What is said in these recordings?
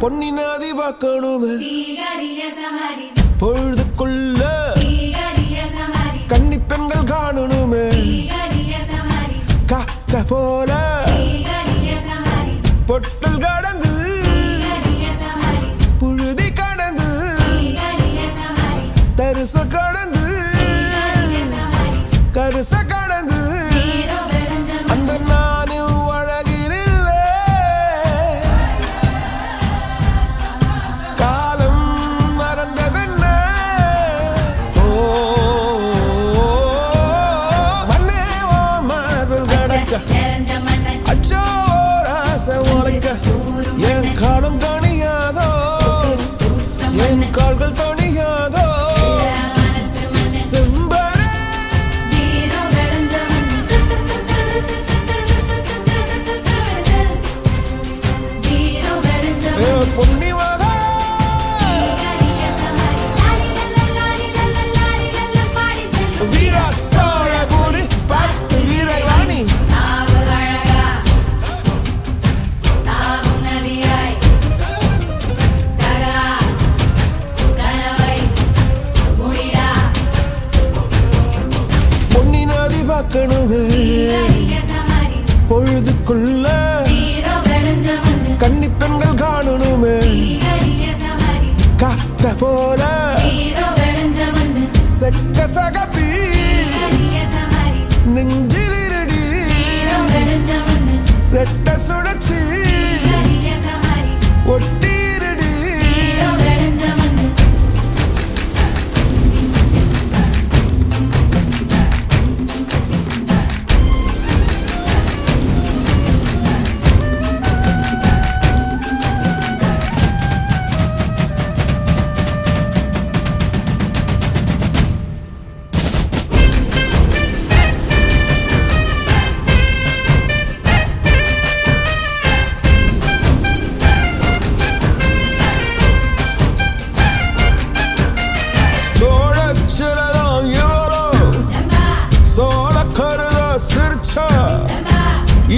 பொன்னினாதி பார்க்கணுமே பொழுதுக்குள்ள கன்னி பெண்கள் காணணுமே காத்த போல பொட்டல் கடந்து புழுதி கடந்து தரிச கடந்து கருச கடந்து அந்த நானும் அழகினில்ல காலம் மறந்ததென்ன மண்ணே ஓ மார்பில் கடக்க அச்சோ ராச உழைக்க என் காலம் தணியாதோ என் கால்கள் தணியாதோ பொழுதுக்குள்ள கன்னி பெண்கள் காணணுமே காத்த போல செக்க சகப்பி நெஞ்சில் இருடி ரெட்ட சுழற்சி ஒட்டிருடி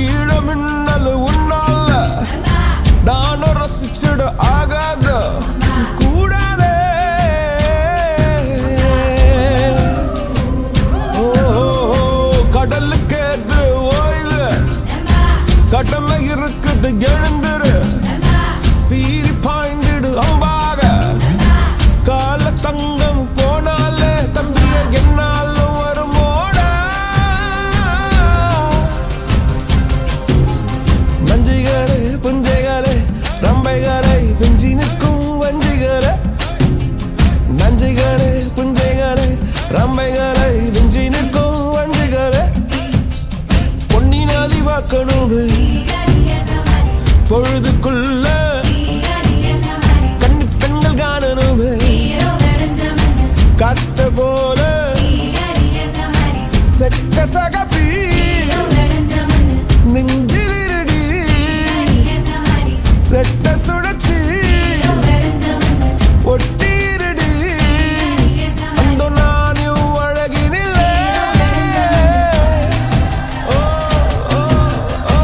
ஈழமின்னல் உன்னால நானும் ரசிச்சிட ஆகாத கூடாதே கடலுக்கு ஏது ஓய்வு கடமை இருக்குது எழுந்துரு சீரி பாய்ந்திடு அம்பாக கால தங்கம் போனாலே தம்பிய என்னாலும் வருமோட நஞ்சிகளே புஞ்சைகளே ரம்பைகளை பிஞ்சி நிற்கும் வஞ்சிகளே நஞ்சிகளே புஞ்சைகளே ரம்பைகளை பிஞ்சி நிற்கும் வஞ்சிகளே பொன்னினாதி பார்க்கணுமே பொழுதுக்குள்ள கன்னி பெண்கள் காணணுமே காத்த போல செக்க சகப்பி நெஞ்சில் இருடி ரெட்ட சுழற்சி ஒட்டிருடி அந்த நானும் அழகினில்ல ஓ ஓ ஓ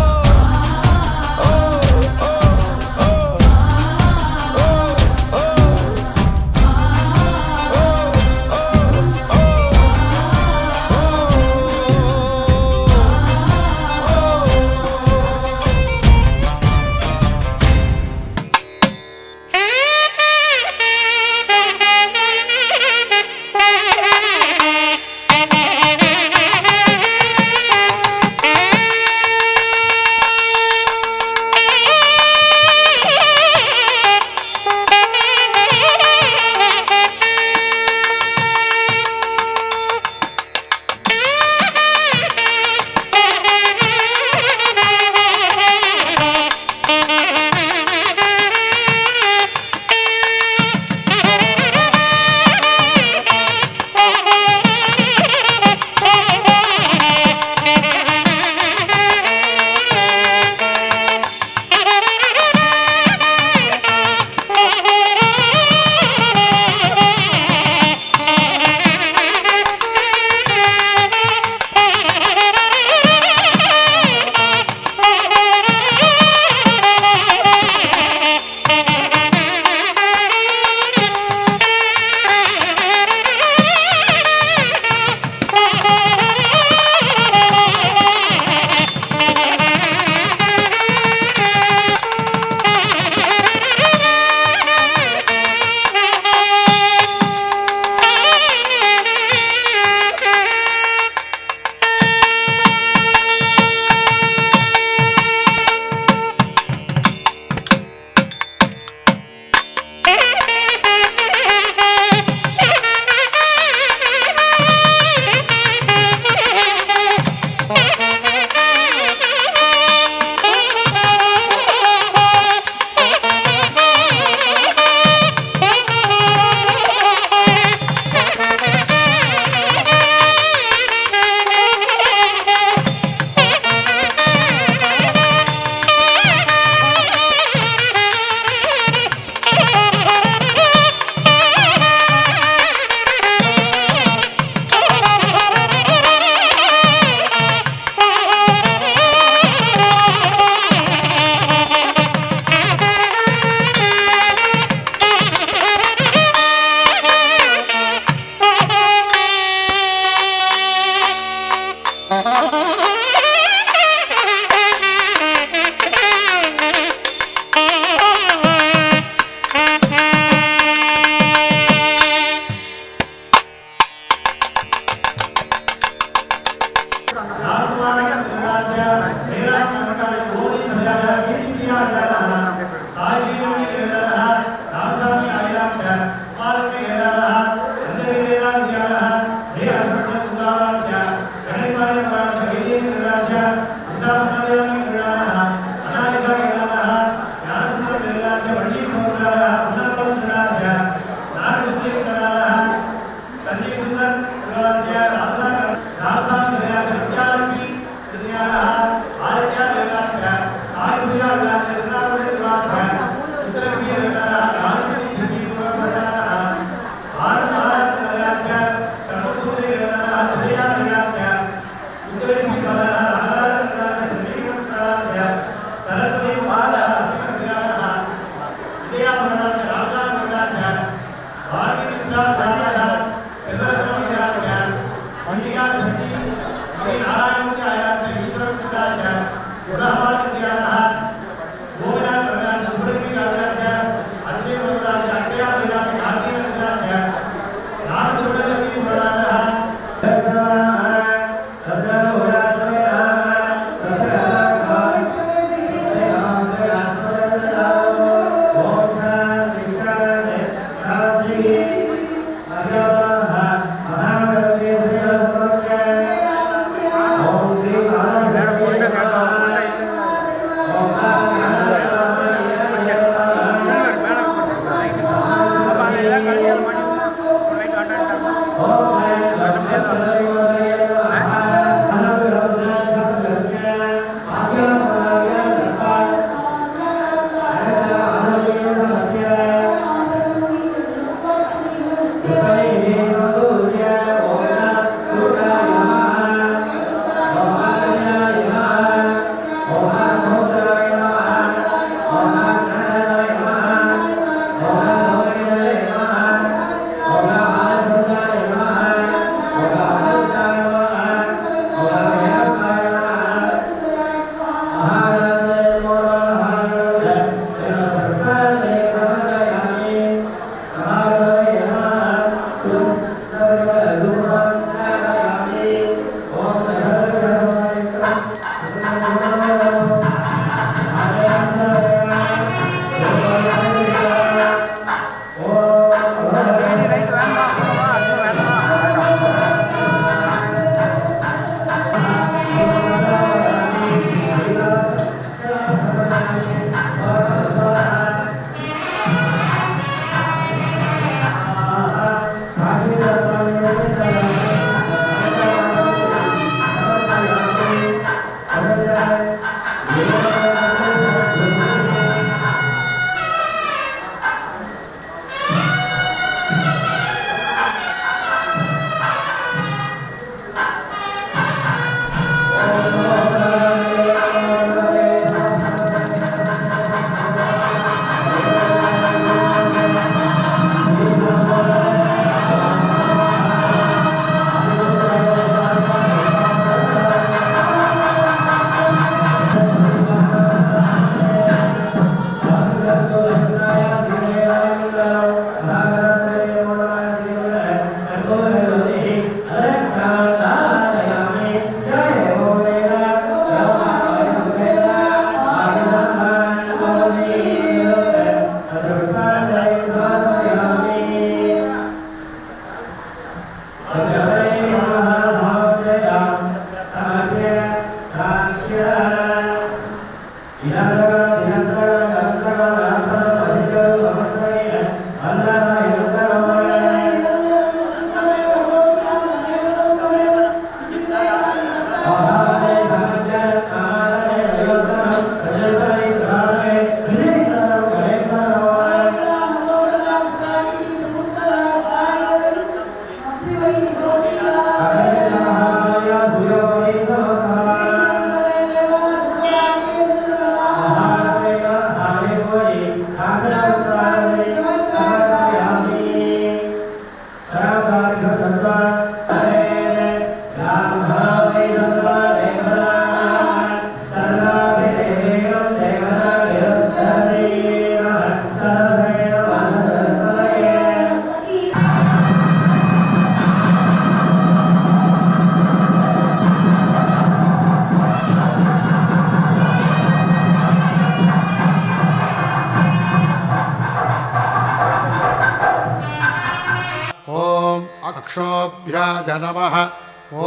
अक्षोभ्याज नमः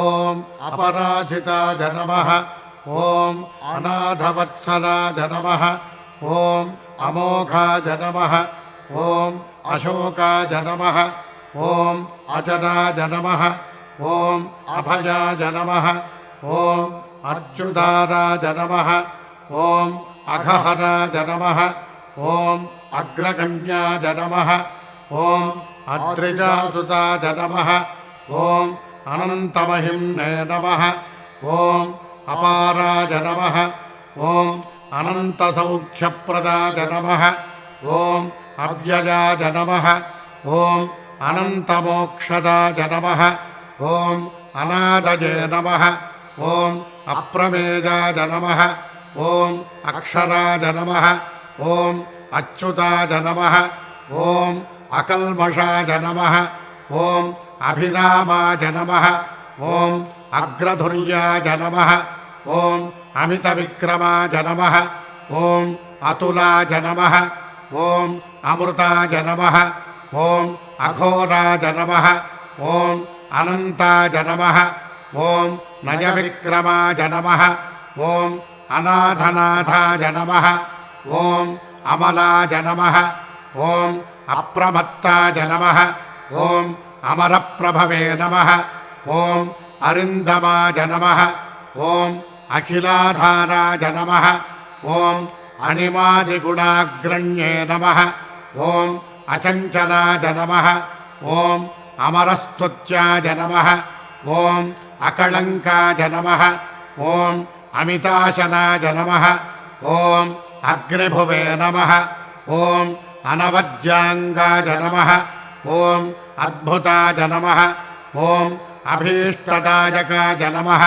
ॐ अपराजिताज नमः ॐ अनाथवत्सलाज नमः ॐ अमोघाज नमः ॐ अशोकाज नमः ॐ अजराज नमः ॐ अभयाज नमः ॐ अच्युताराज नमः ॐ अघहराज नमः ॐ अग्रगण्याज नमः ॐ अद्रिजासुताज नमः ॐ अनन्तमहिम्ने नमः ॐ अपाराज नमः ॐ अनन्तसौख्यप्रदाज नमः ॐ अव्ययाज नमः ॐ अनन्तमोक्षदाज नमः ॐ अनादये नमः ॐ अप्रमेयाज नमः ॐ अक्षराज नमः ॐ अच्युताज नमः ॐ अकल्मषाज नमः ॐ अभिरामाज नमः ॐ अग्रधुर्याज नमः ॐ अमितविक्रमाज नमः ॐ अतुलाज नमः ॐ अमृताज नमः ॐ अघोराज नमः ॐ अनन्ताज नमः ॐ नयविक्रमाज नमः ॐ अनाथनाथाज नमः ॐ अमलाज नमः ॐ अप्रमत्ताज नमः ॐ अमरप्रभवे नमः ॐ अरिन्दमाज नमः ॐ अखिलाधाराज नमः ॐ अणिमादिगुणाग्रण्ये नमः ॐ अचञ्चलाज नमः ॐ अमरस्तुत्याज नमः ॐ अकलङ्काज नमः ॐ अमिताशनाज नमः ॐ अग्निभुवे नमः ॐ अनवज्याङ्गाज नमः ॐ अद्भुताज नमः ॐ अभीष्टदायकाज नमः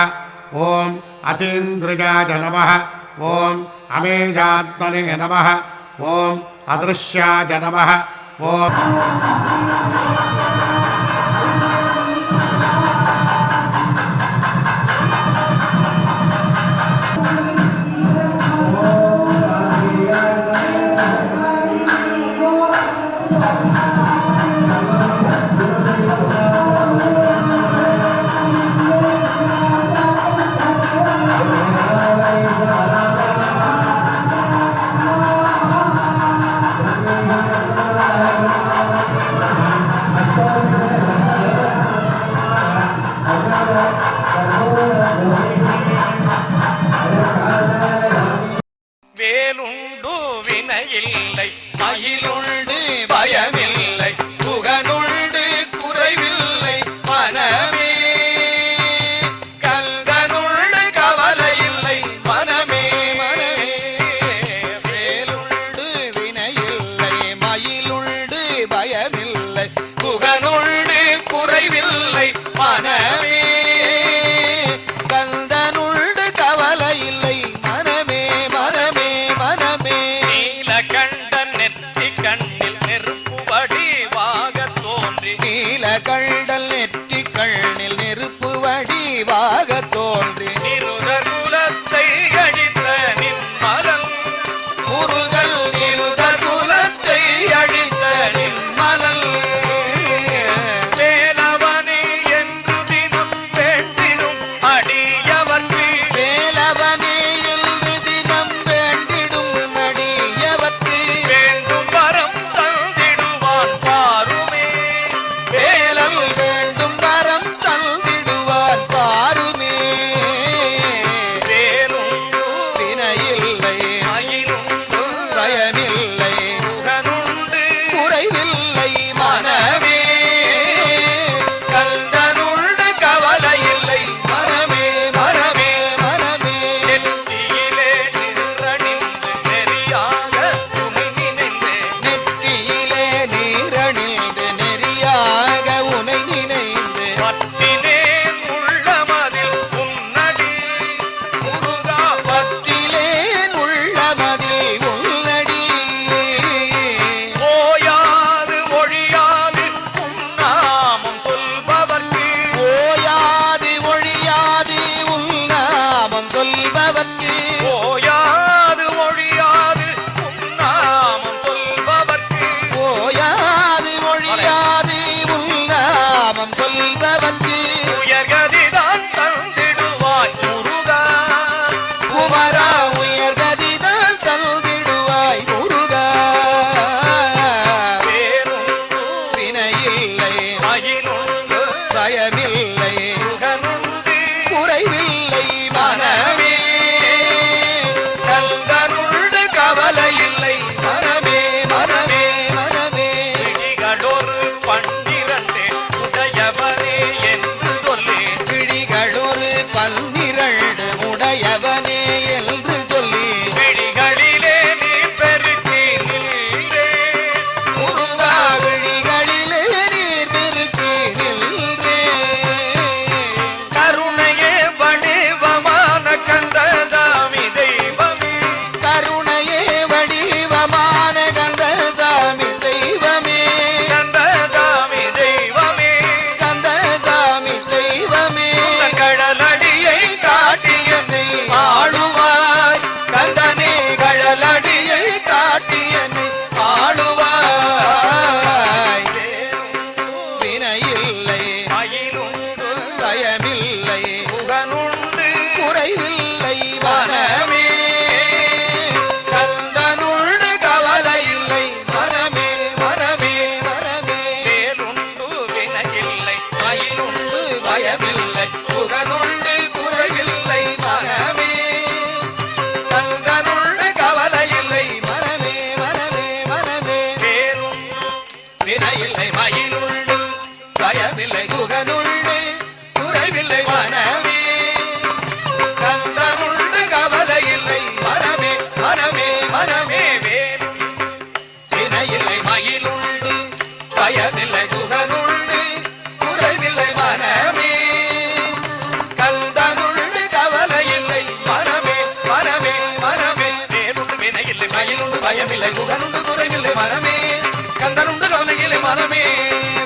ॐ अतीन्द्रियाज नमः ॐ अमेजात्मने नमः ॐ अदृश्याज नमः வேலுண்டு வினையில்லை மயிலுண்டு பயமில்லை புகனுண்டு குறைவில்லை மனமே கந்தனுண்டு கவலை இல்லை மனமே மனமே வேலுண்டு வினையில்லை மயிலுண்டு பயமில்லை புகனுண்டு குறைவில்லை மனமே கந்தனுண்டு கவலை இல்லை மனமே மனமே மனமே நீலகண்டன் நெற்றி கண் பயமில்லை குகனுண்டு குறைவில்லை மனமே கந்தனுண்டு கவலையில்லை மனமே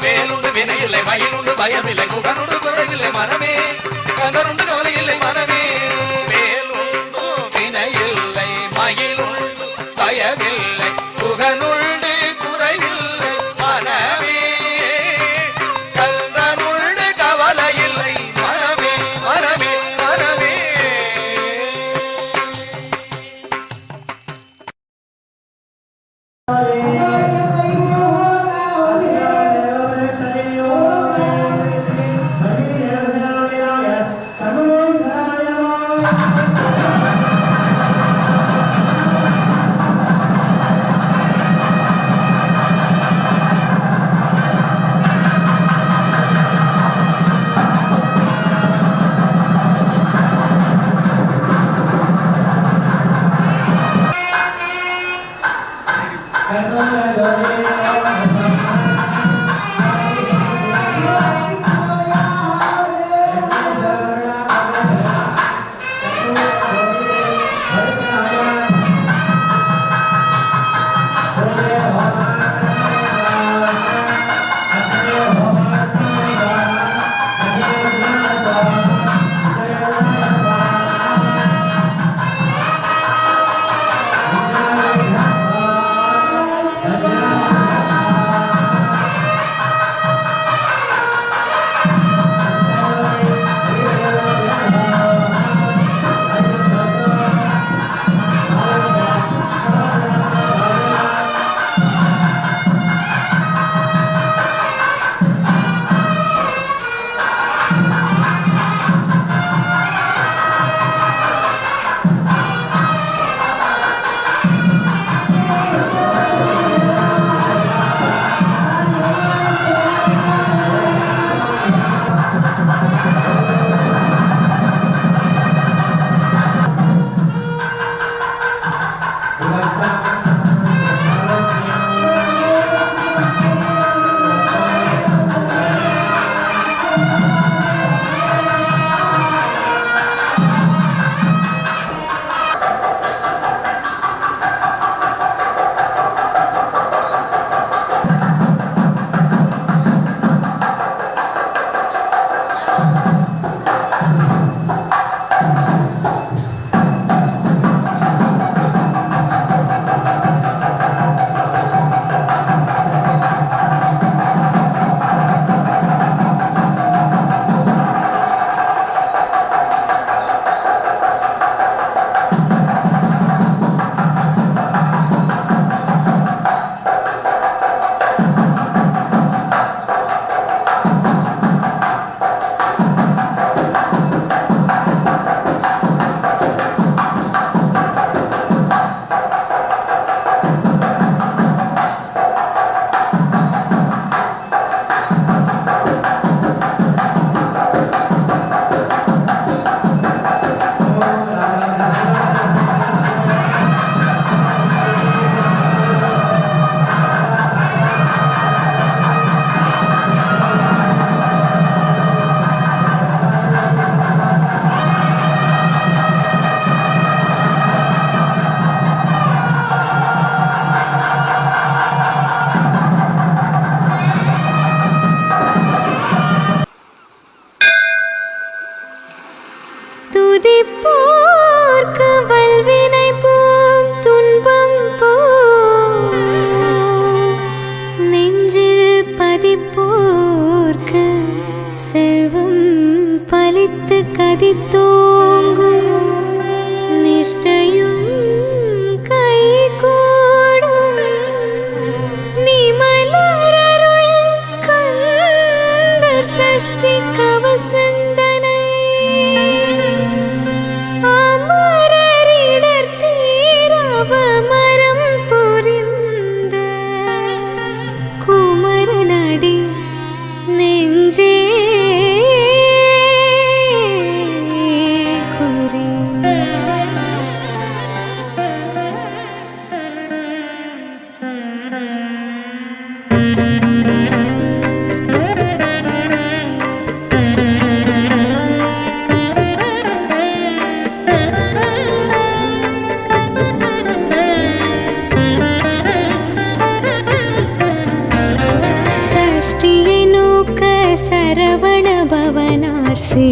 வேலுண்டு வினையில்லை மயிலுண்டு பயமில்லை குகனுண்டு குறைவில்லை மனமே கந்தனுண்டு கவலையில்லை மனமே வேலுண்டு வினையில்லை மயிலுண்டு பயமில்லை குகனுண்டு குறைவில்லை மனமே கந்தனுண்டு கவலையில்லை மனமே மனமே மனமே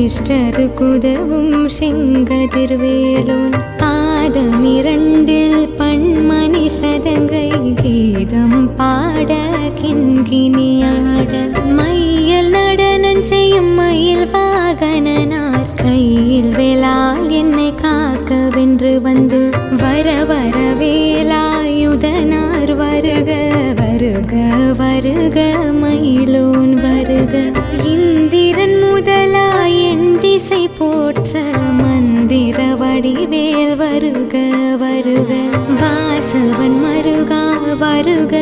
சிஷ்டருக்குதவும் செங்கதிர்வேலோன் பாதமிரண்டில் பன்மணி சதங்கை கீதம் பாட கிண்கிணியாட மையல் நடனம் செய்யும் மயில் வாகனனார் கையில் வேளால் என்னை காக்க வென்று வந்து வர வர வேலாயுதனார் வருக வருக வருக மயிலோன் வருக இந்திரன் முதலாய் என் திசை போற்ற மந்திர வடிவேல் வருக வருக வாசவன் மருகா வருக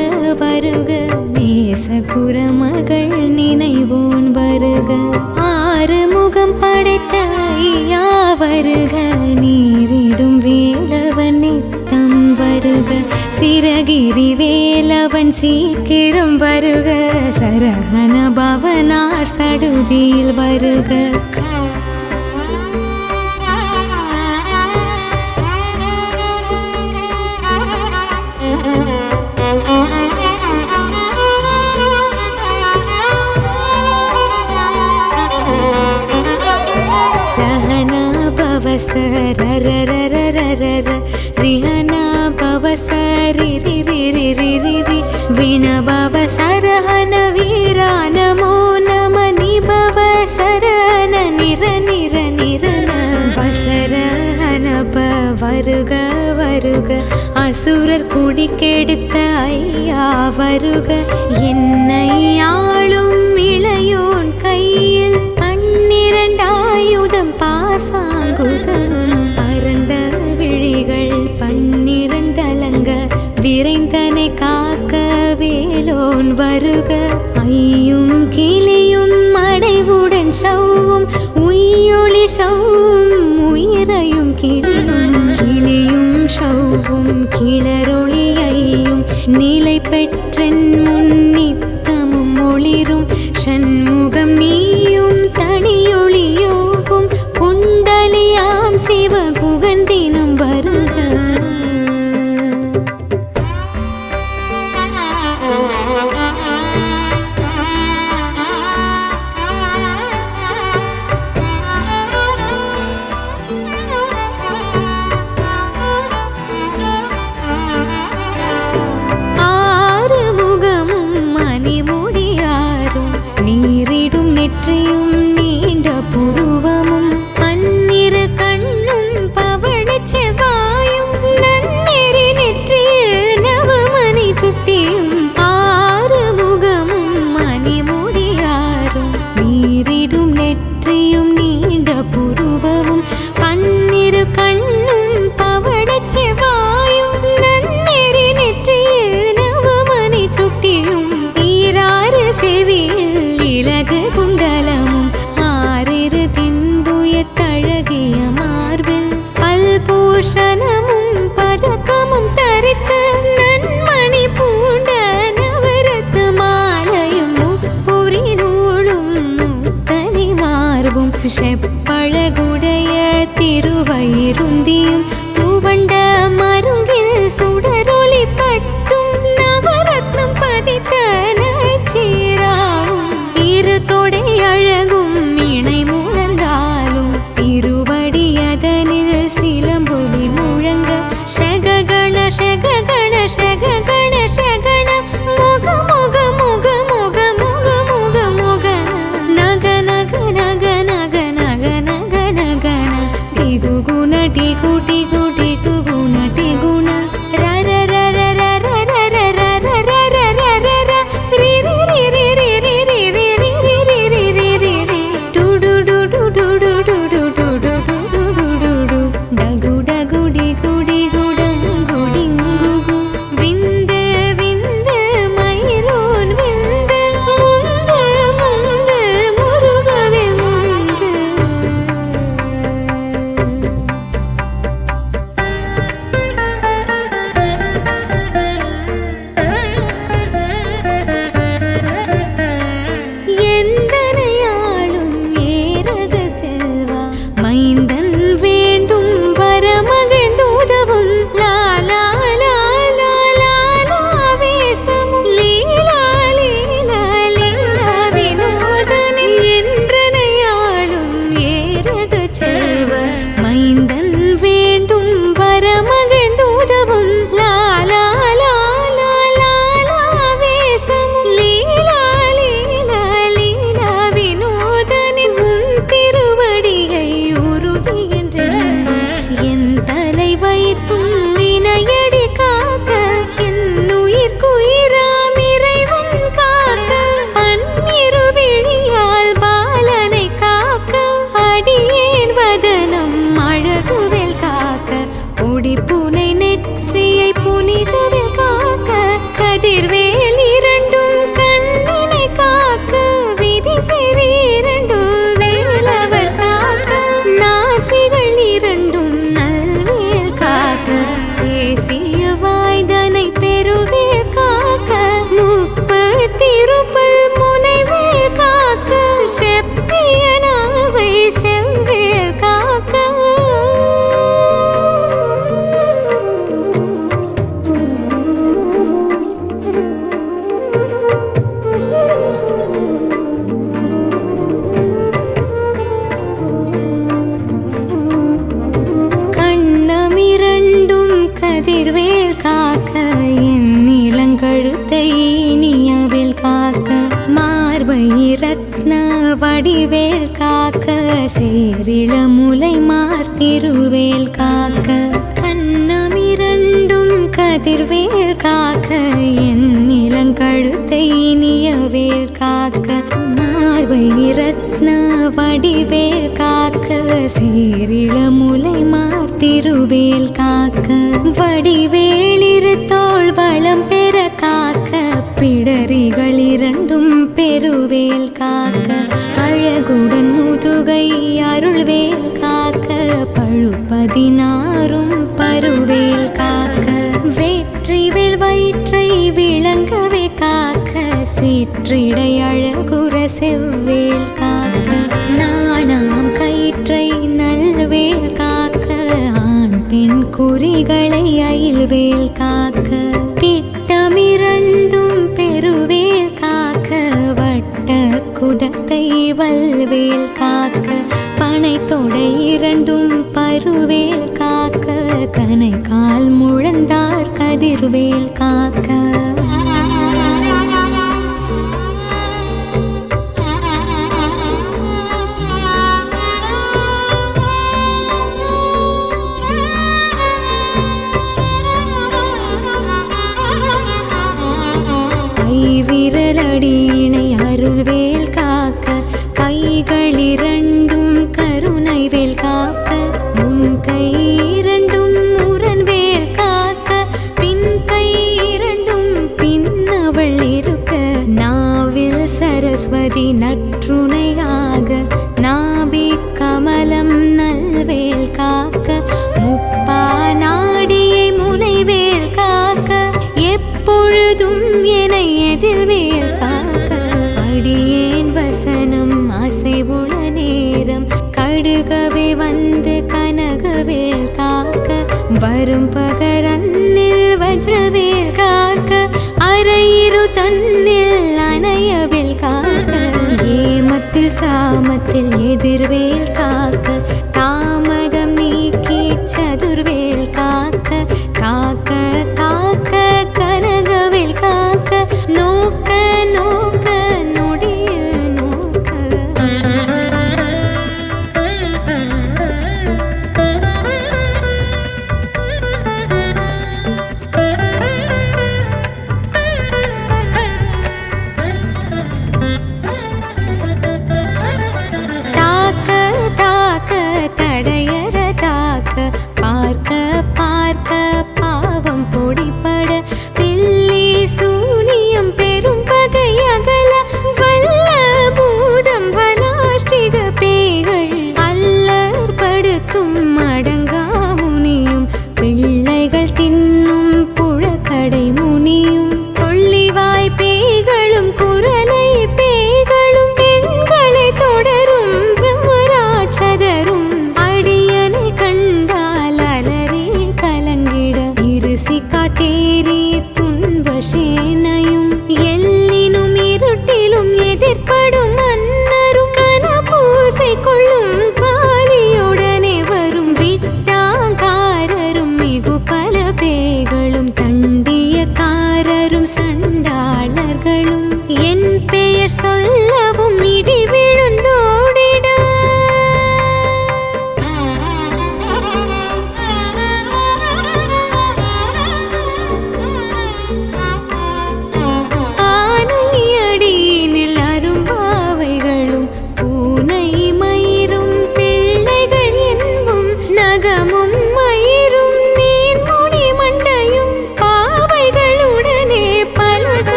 வருக நேச குரமகள் நினைவோன் வருக ஆறு முகம் படைத்த ஐயா வருக நீரிடும் வேலவன் நித்தம் வருக சிறகிரி வேலவன் சீக்கிரம் வருக சரஹன பவனார் சடுதியில் வருக ரிஹனா பவசரி ரி விணபவ சரஹன வீரா நமோ நம நிபவ சரண நிர நிர நிரன வசரஹனப வருக வருக அசுரர் குடிக்கெடுத்த ஐயா வருக என்னை ஆளும் இளையோன் கையில் 12 ஆயுதம் பாசாங்குசமும் பரந்த விழிகள் 12 அலங்க விரைந்தனை காக்க வேலோன் வருக ஐயும் கிளியும் அடைவுடன் சவ்வும் உயிரொளி சவ்வும் உயிரையும் கிளியும் சவ்வும் கிளரொளியையும் நிலை பெற்றன் முன்னித்தமும் ஒளிரும் சண்முகம் நீயும் தனியொளியோவும் குண்டலியாம் சிவகுகந்தினம் வருக நீரிடும் நெற்றியும் நீண்ட புருவமும் 12 கண்ணும் பவழச் செவ்வாயும் நன்னெறி நெற்றியில் நவமணி சுட்டியும் 6 முகமும் மணிமுடியாரும் நீரிடும் நெற்றியும் நீண்ட புருவமும் 12 கண்ணும் பவழச் செவ்வாயும் நன்னெறி நெற்றியில் நவமணி சுட்டியும் ஈராறு செவியில் இலகு குண்டலமும் 6 தின்புயத்தழகிய மார்பில் பல்பூஷணமும் பதக்கமும் தரித்த நன்மணி பூண்ட நவரத்ன மாலையும் முப்புரி நூலும் முத்தனி மார்பும் செப்பழகுடைய திருவயிருந்தியும் துவண்ட மருங்கில் சுடரொளி பட்டும் நவரத்னம் பதித்த நற்சீராவும் தொடை அழகும் இணை முழந்தாலும் திருவடியதனில் சிலம்பொலி முழங்க ஷககண ஷககண ஷககண ஷகண முக முக முக முக முக முக முக நக நக நக நக நக நக நக டிகு குண டிகு டிகு டிகு குண டிகுண ரர ரர ரர ரர ரர ரர ரர ரி ரி ரி ரி ரி ரி ரி டகு டகு டிகு டிகு டங்கு டிங்கு வடிவேல் காக்க என் இளங்கழுத்தை இனியவேல் காக்க மார்பை ரத்ன வடிவேல் காக்க சேரிள முலை மார்த்திருவேல் காக்க கண்ணமிரண்டும் கதிர்வேல் காக்க என் இளங்கழுத்தை இனியவேல் காக்க மார்பை ரத்ன வடிவேல் காக்க சேரிள முலை மார்த்திருவேல் காக்க வடிவேலிரு தோள் வளம் பெற காக்க பிடரிகள் இரண்டும் பெருவேல் காக்க அழகுடன் முதுகை அருள்வேல் காக்க பழுப்பதினாரும் பருவேல் காக்க வெற்றிவேல் வயிற்றை விளங்கவே காக்க சிற்றிடை அழகுற செவ்வேல் காக்க நாணாம் கயிற்றை நல்வேல் காக்க ஆண் பெண் குறிகளை அயில்வேல் காக்க பிட்டமிரண்டும் பெருவேல் காக்க வட்ட குதத்தை வல்வேல் காக்க பனை தொடை இரண்டும் பருவேல் காக்க கனை கால் முழந்தார் கதிர்வேல் காக்க விரலடியினை அருள்வேல் காக்க கைகளிரண்டும் கருணைவேல் காக்க முன் கை இரண்டும் முரண்வேல் காக்க பின் கை இரண்டும் பின்னவள் இருக்க நாவில் சரஸ்வதி நற்றுணையாக நாபி கமலம் நல்வேல் காக்க முப்பா நாடியை முனைவேல் காக்க எப்பொழுதும் என்னை எதிர்வேல் காக்க அடியேன் வசனம் அசைவுள நேரம் கடுகவே வந்து கனகவேல் காக்க வரும் பகரன்னில் வஜ்ரவேல் காக்க அரையிரு தன்னில் அணையவேல் காக்க ஏமத்தில் சாமத்தில் எதிர்வேல் காக்க தாமதம் நீக்கி சதுர்வேல் காக்க காக்க காக்க கனகவேல் காக்க நோக்க நோக்க நொடியில் நோக்க தாக்க தாக்க தடையற தாக்க பார்க்க பார்க்க பாவம் பொடிப்பட பில்லி சூனியம் பெரும் பகை அகல வல்ல பூதம் வனாஷ்டிக பேய்கள் அல்லற்படுத்தும் அடங்கா முனியும் பிள்ளைகள் தின்னும் புழக்கடை முனியும் கொள்ளிவாய் பேய்களும் குரலை பேய்களும் பெண்களை தொடரும் பிரம்மராட்சதரும் அடியனை கண்டால் அலறி கலங்கிட இருசி காட்டே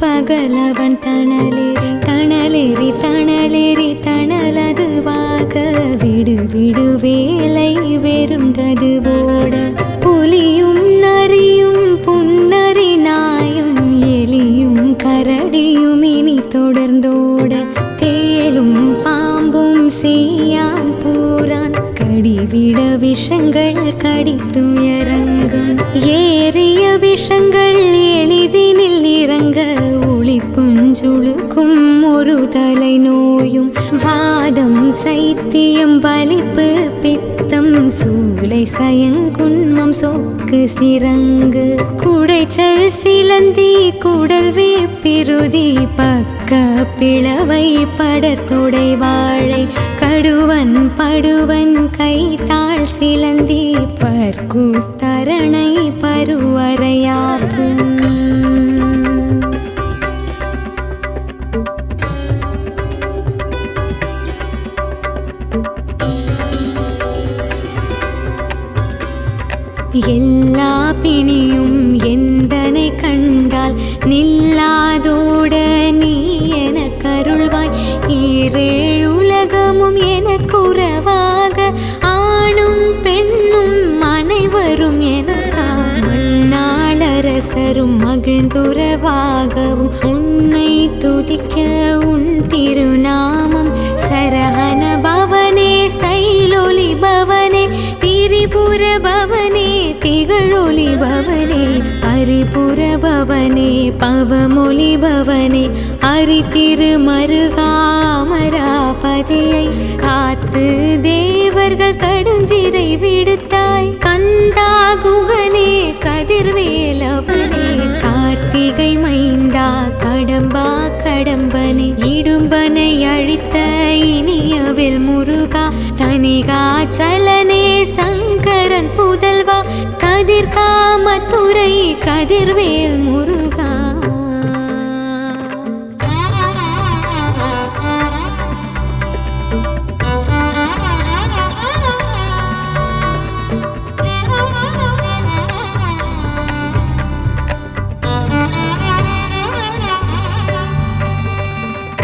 பகலவன் தணலேறி தணலதுவாக விடு விடு வேலை வெறுண்டது போட புலியும் நரியும் புன்னரி நாயும் எலியும் கரடியும் இனி தொடர்ந்தோட தேலும் பாம்பும் செய்யான் பூரான் கடிவிட விஷங்கள் கடித்துயரங்கும் ஏறிய விஷங்கள் எளிதினில் இறங்க ஒளிப்புஞ்சுழுக்கும் ஒரு தலை நோயும் வாதம் சைத்தியம் வலிப்பு பித்தம் சூலை சயங்குன்மம் சொக்கு சிறங்கு குடைச்சல் சிலந்தி குடல் வேப்பிருதி பக்க பிளவை படர்தொடை வாழை கடுவன் படுவன் கைத்தாள் சிலந்தி பற்குத்தரணை பருவரையாக்கும் எல்லா பிணியும் எந்தனை கண்டால் நில்லாதோட நீ என கருள்வாய் ஈரேழுலகமும் எனக்குறவாக ஆணும் பெண்ணும் அனைவரும் எனக்கா மண்ணாளரசரும் மகிழ்ந்துறவாகவும் உன்னை துதிக்க உன் திருநாமம் சரஹண பவனே சைலொலி பவனே திரிபுர பவனே திகழொலி பவனே அரிபுர பவனே பவமொழி பவனே அரி திருமருகாமராபதியை காத்து தேவர்கள் கடுஞ்சிறை விடுத்தாய் கந்தா குகனே கதிர்வேலவனே கார்த்திகை மைந்தா கடம்பா கடம்பனே இடும்பனை அழித்த இனியவில் முருகா தனிகாச்சலனே சங்கரன் புதல்வா கதிர்காமத்துறை கதிர்வேல் முருகா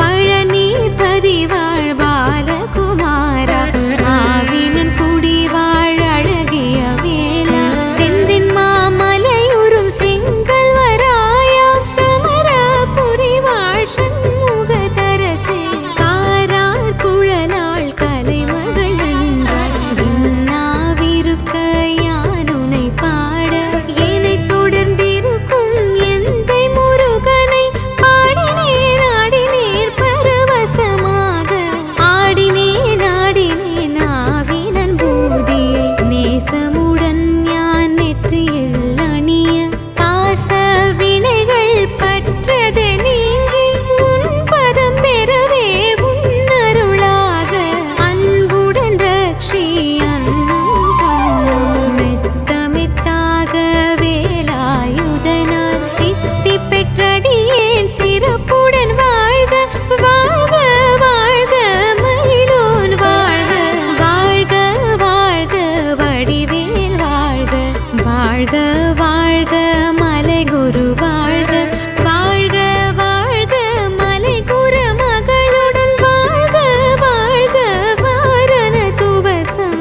பழனிபதி வாழ் பாலகுமாரா ஆவினன் குடி வாழ் அழகிய வேலா செந்தின் மாமலையுறும் செங்கல் வராயா சமரபுரி வாழ் சண்முகதரசே காரார் குழலாள் கலைமகள் நன்றாய் என்னாவிருக்க யானுனை பாட என்னை தொடர்ந்திருக்கும் எந்தை முருகனை பாடினேன் ஆடினேன் பரவசமாக ஆடினேன் ஆவினன் பூதியை நேசமுடன் ஞான் நெற்றியில் அணிய பாச வினைகள் பற்றது நீங்கி உன் பதம் பெறவே உன்னருளாக அன்புடன் ரக்ஷி அன்னும் சொன்னும் மெத்த மெத்தாக வேலாயுதனார் சித்தி பெற்றடியேன் சிறப்புடன் வாழ்க வாழ்க வாழ்க மயிலோன் வாழ்க வாழ்க வாழ்க வடிவேல் வாழ்க வாழ்க வாழ்க மலை குரு வாழ்க வாழ்க வாழ்க மலை குரு மகளுடன் வாழ்க வாழ்க வாரண துவசம்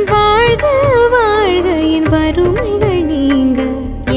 வாழ்க வாழ்க என் வறுமைகள் நீங்க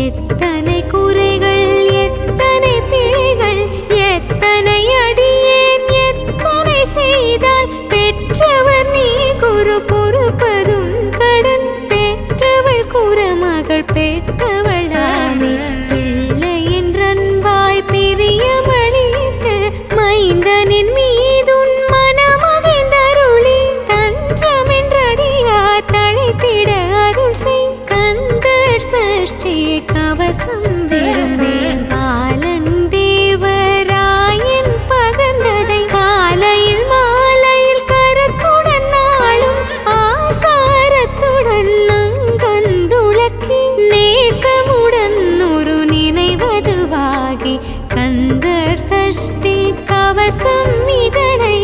எத்தனை குறைகள் எத்தனை பிழைகள் எத்தனை அடியேன் எத்தனை செய்தால் பெற்றவர் நீ குரு பொறுப்பதும் கடன் பெற்றவள் குறமகள் பெற்றவள் ஆமே பிள்ளை என்றன்பாய் பிரியமளித்து மைந்தனின் மீதுன் மனமகிழ்ந்தருளி தஞ்சம் என்றடியா தழைத்திட அருள் செய் கந்தர் சஷ்டி கவசம் விரும்பேன் பாலன் தேவராயன் பகர்ந்ததை காலையில் மாலையில் கரத்துடன் நாளும் ஆசாரத்துடன் நங்கந்துளக்கி நேசமுடன் ஒரு நினைவதுவாகி கந்தர் சஷ்டி கவசம் இதனை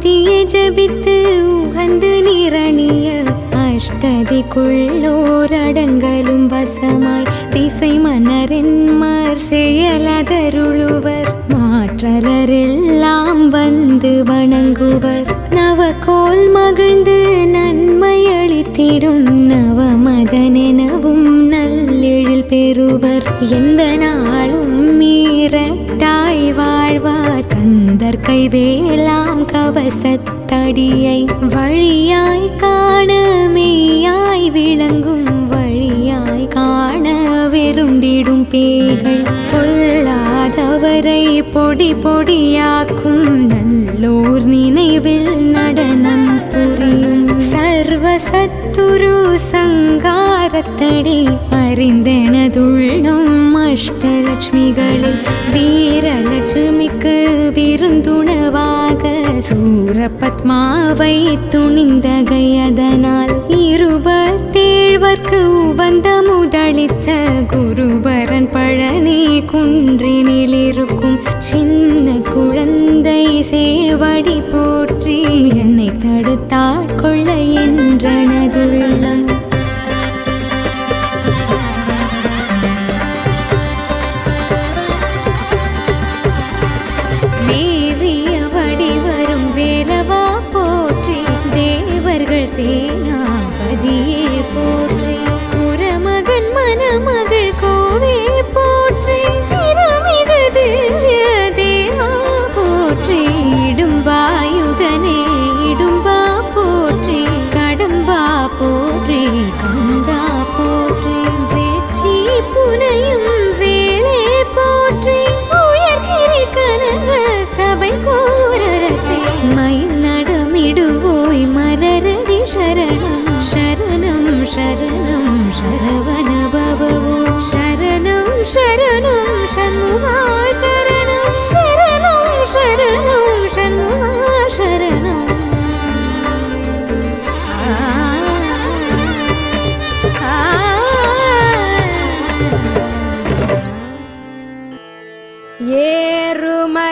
ஓதியே ஜபித்து உகந்து நிரணிய அஷ்டதிக்குள்ளோர் அடங்கலும் வசமாய் திசை மன்னரென்மார் செயலதருளுவர் மாற்றலரெல்லாம் வந்து வணங்குவர் நவகோல் மகிழ்ந்து நன்மை அளித்திடும் நவமதனெனவும் நல்லெழில் பெறுவர் எந்த நாளும் மீறட்டாய் வாழ்வார் கந்தர் கைவேலாம் கவசத்தடியை வழியாய் காண மெய்யாய் விளங்கும் வழியாய் காண வெருண்டிடும் பேய்கள் பொல்லாதவரை பொடி பொடியாக்கும் நல்லோர் நினைவில் நடனம் புரியும் சர்வசத்துரு சங்காரத்தடி அறிந்தெனதுள்ளும் அஷ்டலட்சுமிகளில் வீரலட்சுமிக்கு விருந்துணவாக சூரபத்மாவை துணிந்தகையதனால் 27 உவந்த முதலித்த குருபரன் பழனி குன்றினில் இருக்கும் சின்ன குழந்தை சேவடி போற்றி என்னை தடுத்தாட்கொள்ள என்றனதுள்ளம் மேவிய வடிவரும் வேலவா போற்றி தேவர்கள் சேனாபதியே போற்றி புறமகன் மணமகள் கோவே போற்றி திருமிகு திவ்ய தேவா போற்றி இடும்பாயுதனே இடும்பா போற்றி கடம்பா போற்றி கந்தா போற்றி வெற்றி புனையும் வேளே போற்றி உயர்கிரி கனக சபை கோரரசே மயில் நடமிடுவோய் மலரடி சரணம் சரணம் சரணம் சரவண பவவோ சரணம் சரணம் சண்முகா சரணம் சரணம் சரணம் சண்முகா சரணம்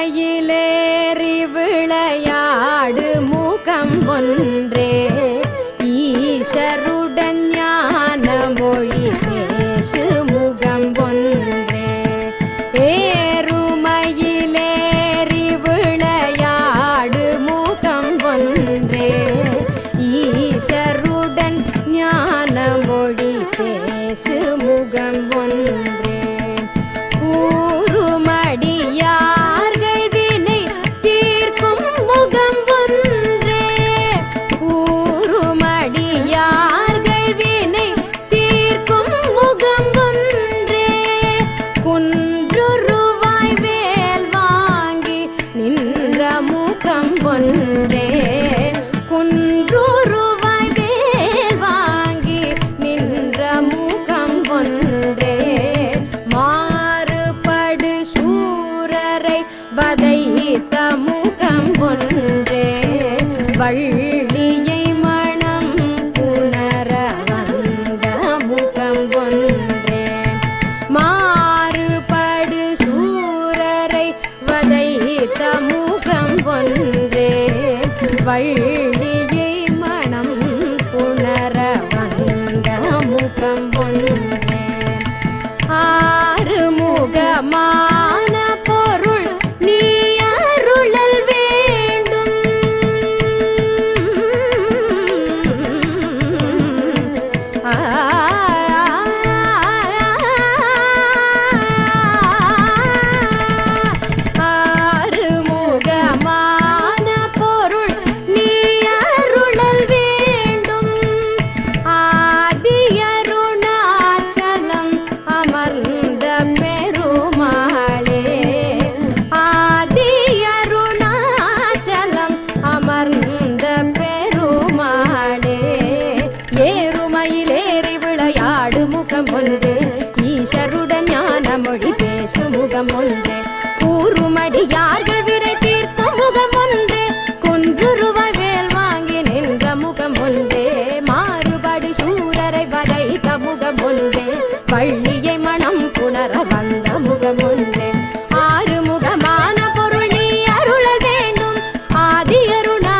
ஏறுமயிலேறி விளையாடு முகம் ஒன்றே ஈசருடன் ஞான மொழி பேசு முகம் ஒன்றே ஏறுமயிலேறி விளையாடு முகம் ஒன்றே ஈசருடன் ஞான மொழி பேசு முகம் ஒன்றே கூறுமடியார்கள் வினை தீர்க்கும் முகம் ஒன்றே கூறுமடியார்கள் வினை தீர்க்கும் முகம் ஒன்றே குன்றுருவாய் வேல் வாங்கி நின்ற முகம் ஒன்றே குன்றுருவாய் வேல் வாங்கி நின்ற முகம் ஒன்றே மாறுபடு சூரரை வதைத்த முகம் ஒன்றே வள்ளியை மணம் புணர வந்த முகம் ஒன்றே மாறுபடு சூரரை வதைத்த முகம் ஒன்றே வள்ளியை மணம் புணர வந்த முகம் ஒன்றே ஆறுமுகமான பொருள் நீ அருளல் வேண்டும் ஆறுமுகமான பொருள் நீ அருளல் வேண்டும் ஆதியருணாச்சலம் அமர்ந்த பெருமாளே ஆதியருணாச்சலம் அமர்ந்த பெருமாளே ஏறுமயிலேறி விளையாடு முகம் ஒன்று ஈஸ்வருடன் ஞான மொழி பேசு முகம் ஒன்று கூறுமடியார்கள் விரை தீர்க்கும் முகம் ஒன்று குன்றுருவாய் வேல் வாங்கி நின்ற முகம் ஒன்றே மாறுபடு சூரரை வதைத்த முகம் ஒன்றே வள்ளியை மனம் புணர வந்த முகம் ஒன்றே ஆறுமுகமான பொருள் நீ அருளல் வேண்டும் ஆதியருணா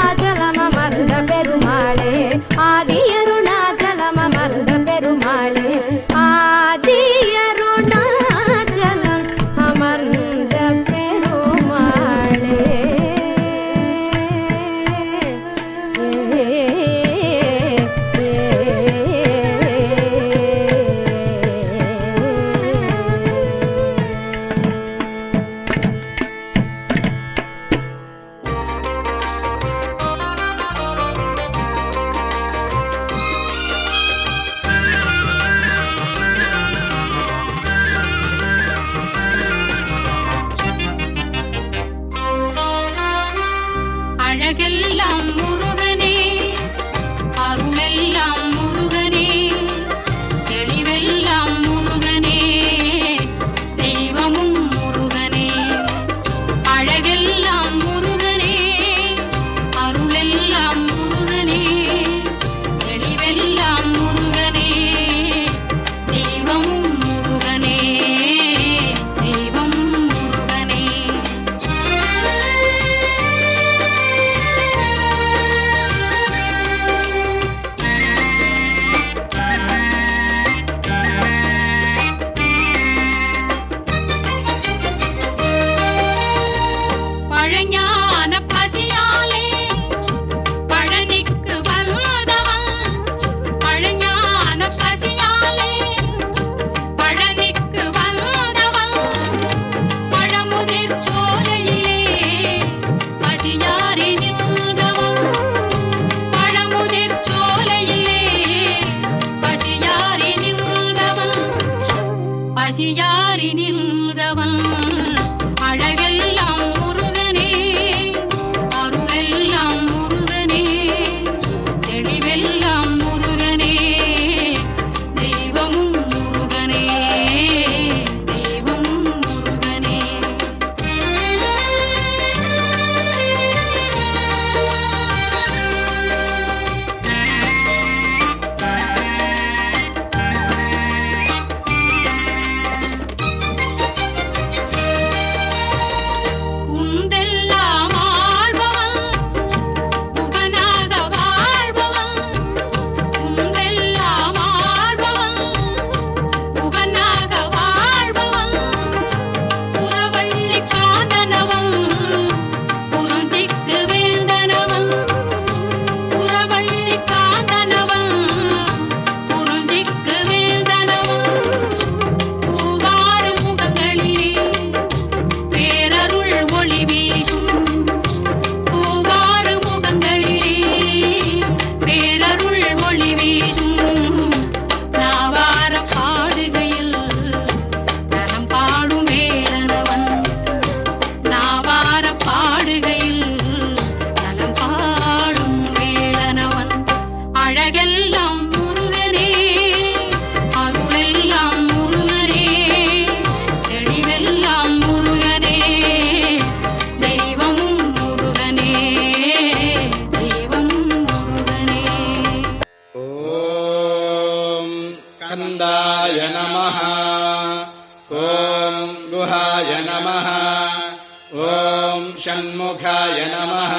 ॐ षण्मुखाय नमः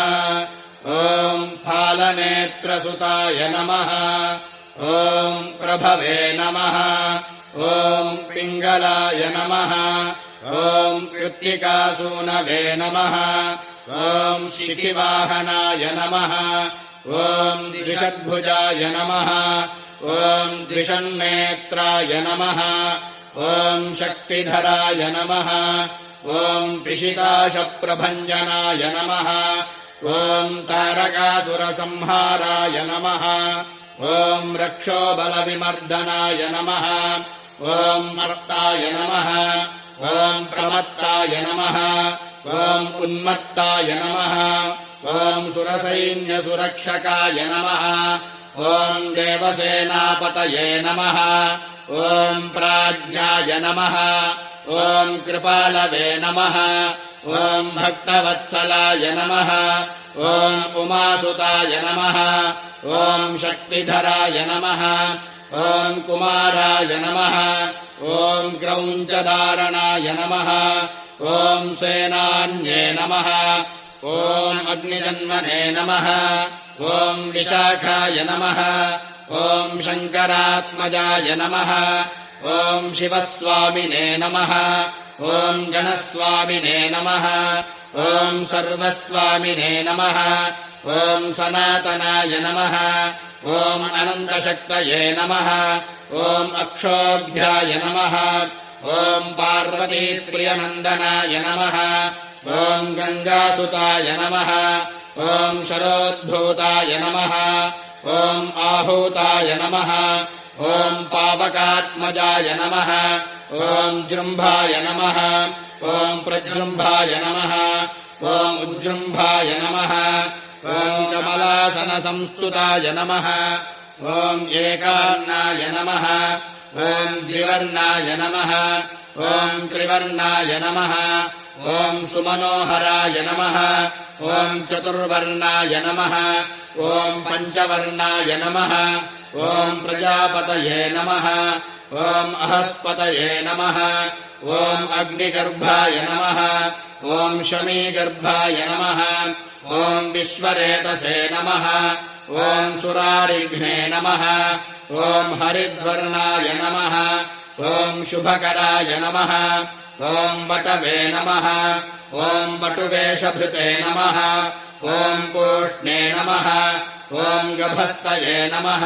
ॐ फालनेत्रसुताय नमः ॐ प्रभवे नमः ॐ पिङ्गलाय नमः ॐ कृत्तिकासूनवे नमः ॐ शिखिवाहनाय नमः ॐ द्विषद्भुजाय नमः ॐ द्विषन्नेत्राय नमः ॐ शक्तिधराय नमः ॐ पिशिताशप्रभञ्जनाय नमः ॐ तारकासुरसंहाराय नमः ॐ रक्षोबलविमर्दनाय नमः ॐ मर्ताय नमः ॐ प्रमत्ताय नमः ॐ उन्मत्ताय नमः ॐ सुरसैन्यसुरक्षकाय नमः ॐ देवसेनापतये नमः ॐ प्राज्ञाय नमः ॐ कृपालवे नमः ॐ भक्तवत्सलाय नमः ॐ उमासुताय नमः ॐ शक्तिधराय नमः ॐ कुमाराय नमः ॐ क्रौञ्चधारणाय नमः ॐ सेनान्ये नमः ॐ अग्निजन्मने नमः ॐ विशाखाय नमः ॐ शङ्करात्मजाय नमः ॐ शिवस्वामिने नमः ॐ गणस्वामिने नमः ॐ सर्वस्वामिने नमः ॐ सनातनाय नमः ॐ अनन्तशक्तये नमः ॐ अक्षोभ्याय नमः ॐ पार्वतीप्रियनन्दनाय नमः ॐ गङ्गासुताय नमः ॐ शरोद्भूताय नमः ॐ आहूताय नमः ॐ पावकात्मजाय नमः ॐ जृम्भाय नमः ॐ प्रजृम्भाय नमः ॐ उज्जृम्भाय नमः ॐ कमलासनसंस्तुताय नमः ॐ एकार्णाय नमः ॐ द्विवर्णाय नमः ॐ त्रिवर्णाय नमः ॐ सुमनोहराय नमः ॐ चतुर्वर्णाय नमः ॐ पञ्चवर्णाय नमः ॐ प्रजापतये नमः ॐ अहस्पतये नमः ॐ अग्निगर्भाय नमः ॐ शमीगर्भाय नमः ॐ विश्वरेतसे नमः ॐ सुरारिघ्ने नमः ॐ हरिद्वर्णाय नमः ॐ शुभकराय नमः ॐ वटवे नमः ॐ वटुवेशभृते नमः ॐ पूष्णे नमः ॐ गभस्तये नमः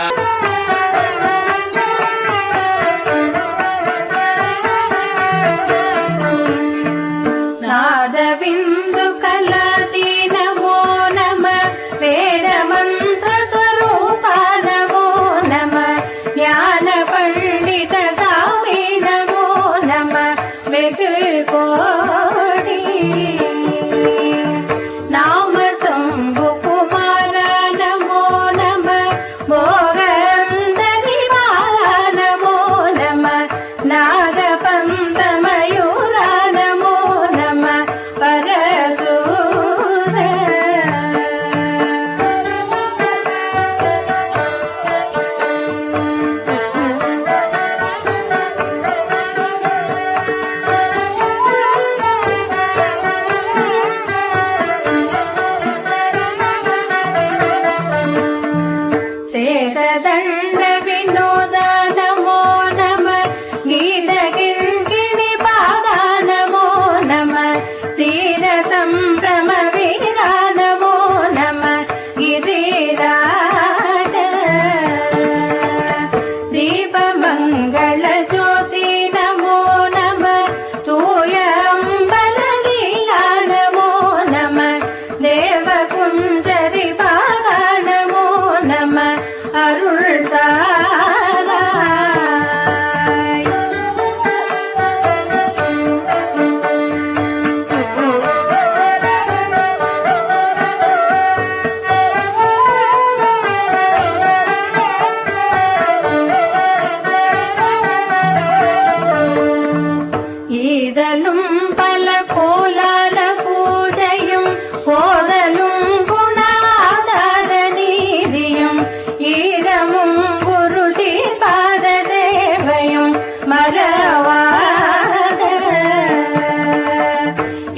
नादबिन्दु कलादी नमो नमः वेदमन्त्र स्वरूपा नमो नमः ज्ञान पंडित स्वामी नमो नमः वेदकोटि नाम शंभु कुमार नमो नमः भोगन्दनिवार नमो नमः नागपन्त मयूर नमो नमः पर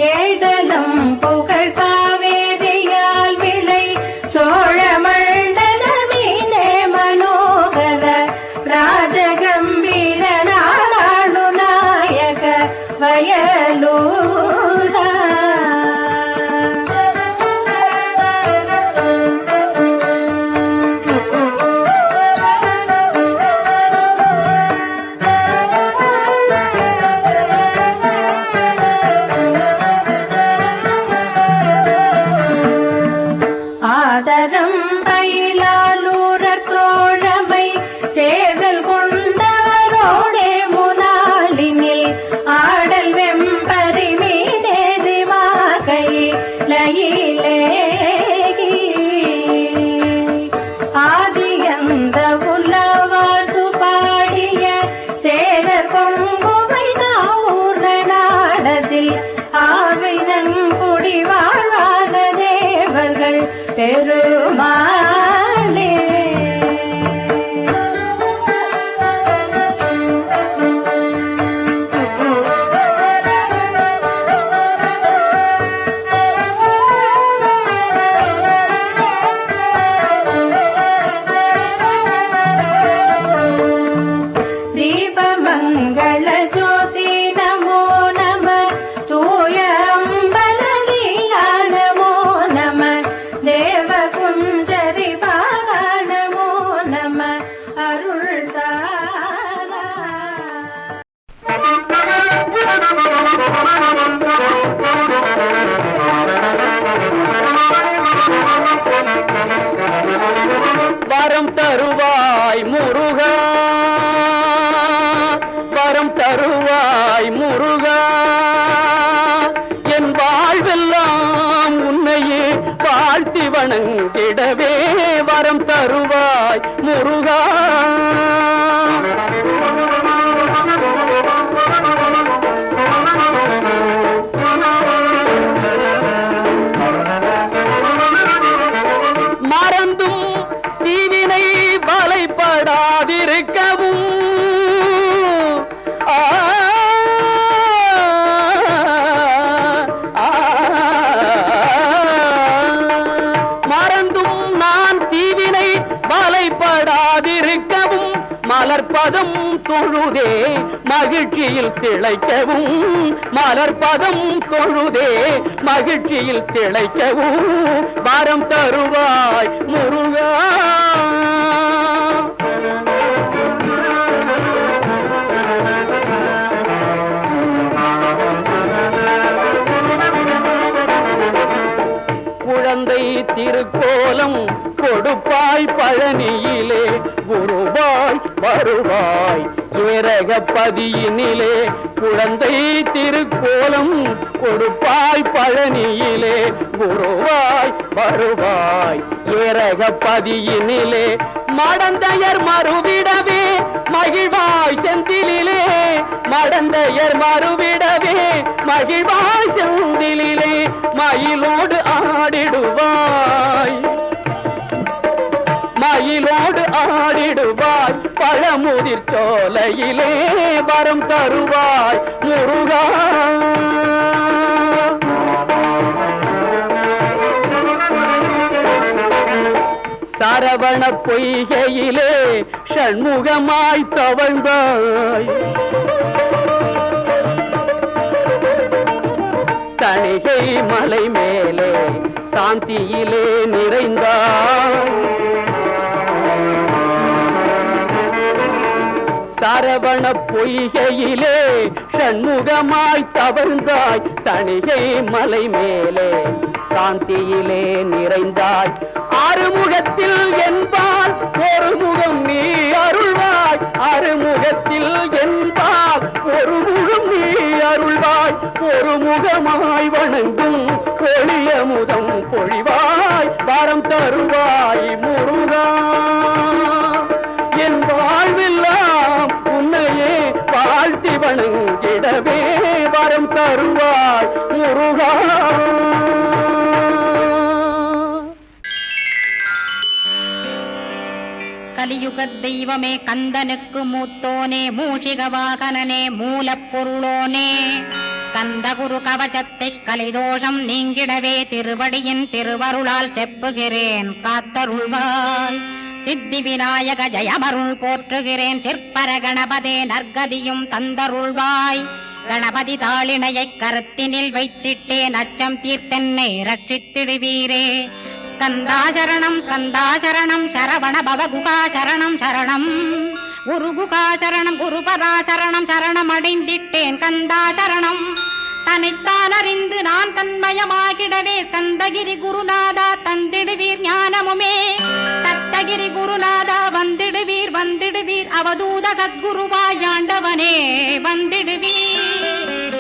ஏடலம் புகழ் காவேரியால் விளை சோழ மண்டல மீனே மனோகர ராஜகம்பீர நாடாளு நாயக வயலூரா. ஆதரம் பயிலாலூரர் தோழமை சேதல் கொண்டவரோடே முனாலினில் ஆடல் வெம்பரி மீதேறி வாகையிலே ஆதியந்த உலவாசு பாடிய சேரர் கொங்குவை நாவூர நாடதில் ஆவினன் குடி வாழ்வாத தேவர்கள் பெருமாளே. தீபமங்கள ஜோதி நமோ நம தூய அம்பலகீலா நமோ நம தேவ குஞ்சரி பாலா நமோ நம அருள் தாரா. வரம் தருவாய் முருகா, வரம் தருவாய் முருகா, என் வாழ்வெல்லாம் உன்னையே வாழ்த்தி வணங்கிடவே வரம் தருவாய் முருகா. மறந்தும் தீவினை வலைப்படாதிருக்கவும் மறந்தும் நான் தீவினை வலைப்படாதிருக்கவும் மலர்பதம் தொழுதே மகிழ்ச்சியில் திளைக்கவும் மலர்பதம் தொழுதே மகிழ்ச்சியில் திளைக்கவும் வரம் தருவாய் முருகா. குழந்தை திருக்கோலம் கொடுப்பாய் பழனியிலே குருவாய் வருவாய் ஏரகப்பதியினிலே குழந்தை திருக்கோலம் கொடுப்பாய் பழனியிலே குருவாய் வருவாய் ஏரகப்பதியினிலே மடந்தையர் மறுவிடவே மகிழ்வாய் செந்திலே மடந்தையர் மறுவிடவே மகிழ்வாய் செந்திலே மயிலோடு ஆடிடுவாய் மயிலோடு ஆடிடுவாய் பழமுதிர் சோலையிலே வரம் தருவாய் முருகா. சரவண பொய்கையிலே ஷண்முகமாய் தவழ்ந்தாய் தணிகை மலை மேலே சாந்தியிலே நிறைந்தாய் சரவண பொய்கையிலே ஷண்முகமாய் தவழ்ந்தாய் தணிகை மலை மேலே சாந்தியிலே நிறைந்தாய் ஆறுமுகத்தில் என்பால் ஒரு முகம் நீ அருள்வாய் அறுமுகத்தில் என்பால் ஒரு முகம் நீ அருள்வாய் ஒரு முகமாய் வணங்கும் ஒளியமுதம் பொழிவாய் வரம் தருவாய் முருகா. என் வாழ்வெல்லாம் உன்னையே வாழ்த்தி வணங்கிடவே வரம் தருவாய் முருகா. கலியுகத் தெய்வமே கந்தனுக்கு மூத்தோனே மூஷிக வாகனனே மூலப்பொருளோனே ஸ்கந்த குரு கவசத்தை கலிதோஷம் நீங்கிடவே திருவடியின் திருவருளால் செப்புகிறேன் காத்தருள்வாய். சித்தி விநாயக ஜெயமருள் போற்றுகிறேன் சிற்பர கணபதே நற்கதியும் தந்தருள்வாய். கணபதி தாளினையைக் கருத்தினில் வைத்திட்டேன் அச்சம் தீர்த்தென்னை ரட்சித்திடுவீரே. ஸ்கந்தாசரணம் ஸ்கந்தாசரணம் சரவண பவகுகாசரணம் சரணம் குருகுகாசரணம் குருபராசரணம் சரணம் அடைந்திட்டேன் கந்தாசரணம். தன்னைத்தான் அறிந்து நான் தன்மயமாகிடவே ஸ்கந்தகிரி குருநாதா தந்திடுவீர் ஞானமுமே. தத்தகிரி குருநாதா வந்திடுவீர் வந்திடுவீர் அவதூத சத்குருவாயாண்டவனே வந்திடுவீர்.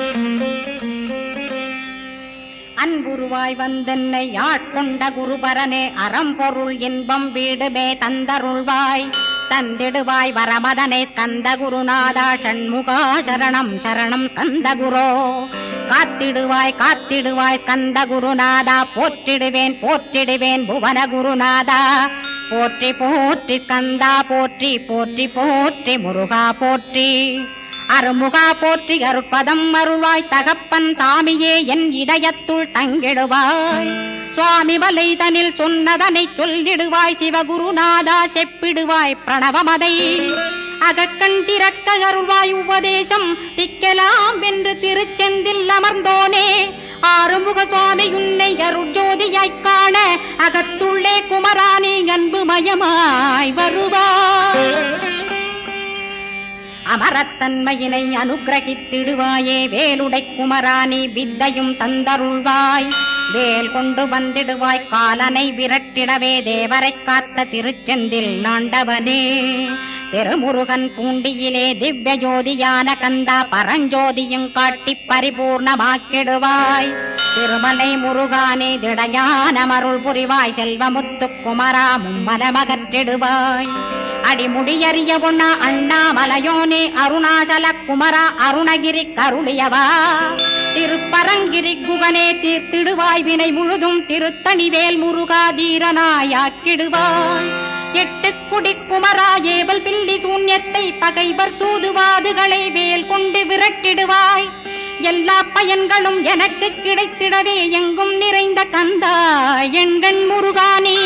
அன்புருவாய் வந்தென்னை ஆட்கொண்ட குருபரனே அறம்பொருள் இன்பம் வீடுமே தந்தருள்வாய். தந்திடுவாய் வரமதனை ஸ்கந்த குருநாதா ஷண்முகா சரணம் சரணம் ஸ்கந்த குரோ. காத்திடுவாய் காத்திடுவாய் ஸ்கந்த குருநாதா போற்றிடுவேன் போற்றிடுவேன் புவன குருநாதா. போற்றி போற்றி ஸ்கந்தா போற்றி போற்றி போற்றி முருகா போற்றி. அருமுகா போற்றி அருட்பதம் அருள்வாய் தகப்பன் சாமியே என் இதயத்துள் தங்கிடுவாய். சுவாமி வலைதனில் சொன்னதனை சொல்லிடுவாய் சிவகுருநாதா செப்பிடுவாய் பிரணவமதை. அகக்கண் திறக்க அருள்வாய் உபதேசம் திக்கலாம் என்று திருச்செந்தில் அமர்ந்தோனே. ஆறுமுக சுவாமி உன்னை அருட்ஜோதியாய்க் காண அகத்துள்ளே குமராணி அன்புமயமாய் வருவாய். அமரத்தன்மையினை அனுகிரகித்திடுவாயே வேலுடை குமராணி வித்தையும் தந்தருள்வாய். வேல் கொண்டு வந்திடுவாய் காலனை விரட்டிடவே தேவரை காத்த திருச்செந்தில் நாண்டவனே. திருமுருகன் பூண்டியிலே திவ்ய ஜோதியான கந்தா பரஞ்சோதியும் காட்டி பரிபூர்ணமாக்கிடுவாய். திருமலை முருகானே திடையான மருள் புரிவாய் செல்வமுத்து குமரா மும்மலமகற்றிடுவாய். அடிமுடியறிய உண்ணா அண்ணாமலையோனே அருணாசல குமரா அருணகிரி கருளியவா. திருப்பரங்கிரி குகனே தீர்த்திடுவாய் வினை முழுதும் திருத்தணிவேல் முருகா தீரனாயாக்கிடுவாய். எட்டு குடி குமரா ஏவல் பில்லி சூன்யத்தை பகைவர் சூதுவாதுகளை வேல் கொண்டு விரட்டிடுவாய். எல்லா பயன்களும் எனக்கு கிடைத்திடவே எங்கும் நிறைந்த கந்தா எண்கண் முருகானே.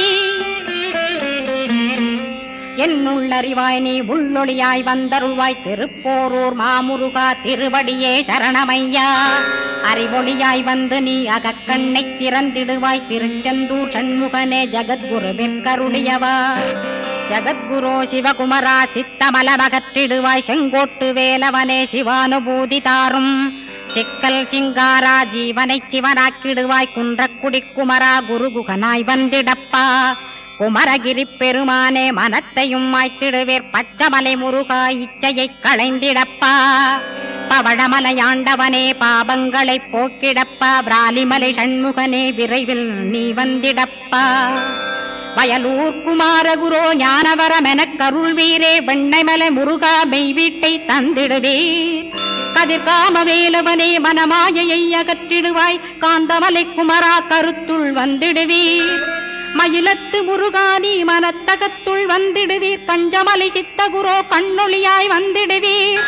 என்னுள்ளறிவாய் நீ உள்ளொளியாய் வந்தருள்வாய் திருப்போரூர் மாமுருகா திருவடியே சரணமையா. அறிவொளியாய் வந்து நீ அகக்கண்ணை திறந்திடுவாய் திருச்செந்தூர் சண்முகனே ஜகத்குருவின் கருளியவா. ஜகத்குரோ சிவகுமரா சித்தமலமகற்றிடுவாய் செங்கோட்டு வேலவனே சிவானுபூதி தாரும். சிக்கல் சிங்காரா ஜீவனை சிவனாக்கிடுவாய் குன்றக்குடி குமரா குருகுகனாய் வந்திடப்பா. குமரகிரி பெருமானே மனத்தையும் மாய்த்திடுவேர் பச்சமலை முருகா இச்சையை களைந்திடப்பா. பவழமலையாண்டவனே பாபங்களை போக்கிடப்பா. பிராலிமலை சண்முகனே விரைவில் நீ வந்திடப்பா. வயலூர் குமாரகுரோ ஞானவரமெனக் கருள்வீரே வெண்ணைமலை முருகா மெய் வீட்டை தந்திடுவீர். கதிர்காம வேலவனே மனமாயையை அகற்றிடுவாய் காந்தமலை குமரா கருத்துள் வந்திடுவீர். மயிலத்து முருகானி மனத்தகத்துள் வந்திடுவீர். கஞ்சமலை சித்தகுரோ கண்ணொளியாய் வந்திடுவீர்.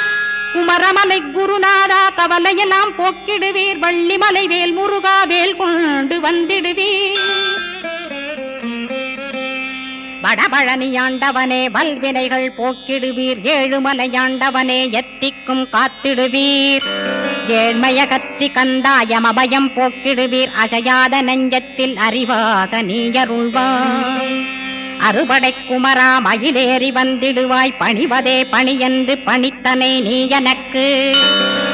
குமரமலை குருநாதா கவலையெல்லாம் போக்கிடுவீர். வள்ளிமலை வேல் முருகா வேல் கொண்டு வந்திடுவீர். வடபழனியாண்டவனே வல்வினைகள் போக்கிடுவீர். ஏழுமலையாண்டவனே எத்திக்கும் காத்திடுவீர். ஏழ்மையகற்றி கந்தாயம் அபயம் போக்கிடுவீர். அசையாத நெஞ்சத்தில் அறிவாக நீயருள்வாய். அறுபடை குமரா மயிலேறி வந்திடுவாய். பணிவதே பணியென்று பணித்தனை நீ எனக்கு.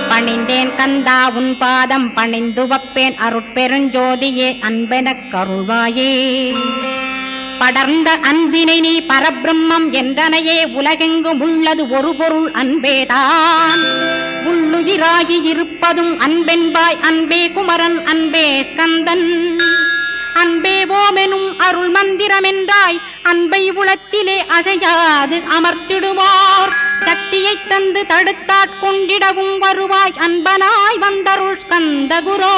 பணிந்தேன் கந்தா உன் பாதம் பணிந்து வப்பேன் அருட்பெருஞ்சோதியே அன்பெனக் கருள்வாயே. படர்ந்த அன்பினை நீ பரபிரம்மம் என்றனையே உலகெங்கும் உள்ளது ஒரு பொருள் அன்பேதான். உள்ளுயிராகி இருப்பதும் அன்பென்பாய் அன்பே குமரன் அன்பே ஸ்கந்தன். அன்பே ஓமெனும் அருள் மந்திரமென்றாய் அன்பை உளத்திலே அசையாது அமர்த்திடுவார். சக்தியை தந்து தடுத்தாட்கொண்டிடவும் வருவாய் அன்பனாய் வந்தருள் ஸ்கந்த குரோ.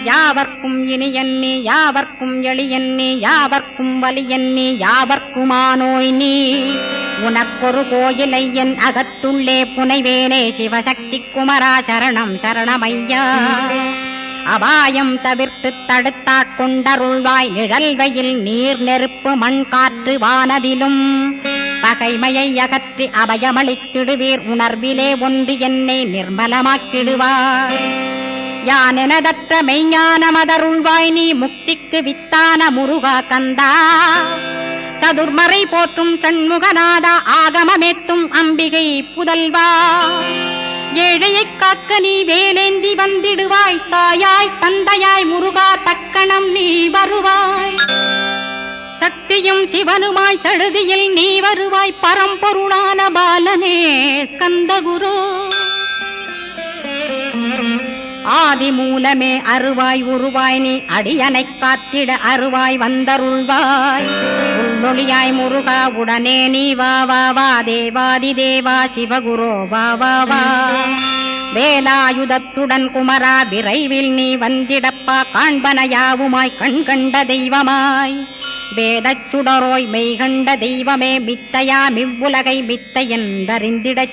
யாவர்க்கும் இனியன்னி யாவர்க்கும் எளியன்னி யாவர்க்கும் வலியன்னி யாவர்க்குமானோய் நீ. உனக்கொரு கோயிலை என் அகத்துள்ளே புனைவேனே சிவசக்தி குமரா சரணம் சரணமையா. அபாயம் தவிர்த்து தடுத்தாட்கொண்டருள்வாய் நிழல் வெயில் நீர் நெருப்பு மண் காற்று வானதிலும் பகைமையை அகற்றி அபயமளித்திடுவீர் உணர்விலே ஒன்று என்னை நிர்மலமாக்கிடுவார். யானெனதற்ற மெய்ஞான மதருள்வாய் நீ முக்திக்கு வித்தான முருகா கந்தா. சதுர்மறை போற்றும் சண்முகநாதா ஆகமமேத்தும் அம்பிகை புதல்வா. ஏழையைக் காக்க நீ வேலேந்தி வந்திடுவாய் தாயாய் தந்தையாய் முருகா தக்கணம் நீ வருவாய். சக்தியும் சிவனுமாய் சடுதியில் நீ வருவாய் பரம்பொருளான பாலனே ஸ்கந்தகுரு. ஆதி மூலமே அருவாய் உருவாய் நீ அடியனைக் காத்திட அருவாய் வந்தருள்வாய். உள்ளொளியாய் முருகா உடனே நீ வா வா வா தேவாதி தேவா சிவகுரோ வா வா வா. வேலாயுதத்துடன் குமரா விரைவில் நீ வந்திடப்பா காண்பன யாவுமாய் கண் கண்ட தெய்வமாய். வேதச் சுடரோய் மெய்கண்ட தெய்வமே மித்தையா மிவ்வுலகை மித்தை என்றறிந்திடச்